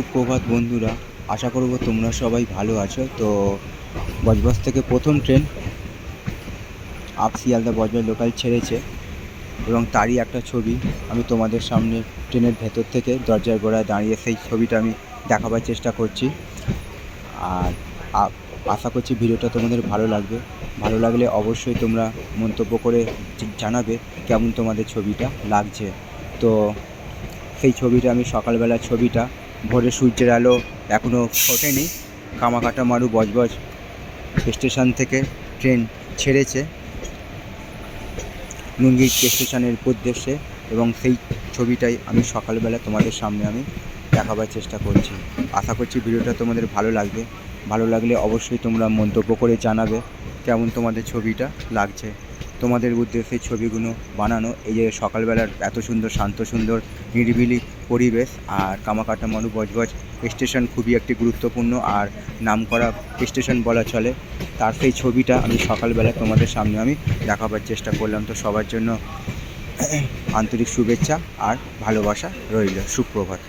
সুপ্রভাত বন্ধুরা, আশা করব তোমরা সবাই ভালো আছো। তো বজবজ থেকে প্রথম train up Sealdah Budge Budge local ছেড়েছে এবং তারই একটা ছবি আমি তোমাদের সামনে ট্রেনের ভেতর থেকে দরজার গোড়ায় দাঁড়িয়ে সেই ছবিটা আমি দেখাবার চেষ্টা করছি। আর আশা করছি ভিডিওটা তোমাদের ভালো লাগবে। ভালো লাগলে অবশ্যই তোমরা মন্তব্য করে জানাবে কেমন তোমাদের ছবিটা লাগছে। তো সেই ছবিটা আমি সকালবেলার ছবিটা, ভোরে সূর্যের আলো এখনও ফোটেনি, কামাকাটামারু বজবজ স্টেশন থেকে ট্রেন ছেড়েছে নুঙ্গি স্টেশনের উদ্দেশ্যে এবং সেই ছবিটাই আমি সকালবেলা তোমাদের সামনে আমি দেখাবার চেষ্টা করছি। আশা করছি ভিডিওটা তোমাদের ভালো লাগবে। ভালো লাগলে অবশ্যই তোমরা মন্তব্য করে জানাবে কেমন তোমাদের ছবিটা লাগছে। তোমাদের উদ্দেশ্যে ছবিগুলো বানানো, এই যে সকালবেলার এত সুন্দর শান্ত সুন্দর নিরিবিলি পরিবেশ, আর কামাকাটামারু বজবজ স্টেশন খুবই একটি গুরুত্বপূর্ণ আর নামকরা স্টেশন বলা চলে, তার সেই ছবিটা আমি সকালবেলা তোমাদের সামনে আমি দেখাবার চেষ্টা করলাম। তো সবার জন্য আন্তরিক শুভেচ্ছা আর ভালোবাসা রইল। সুপ্রভাত।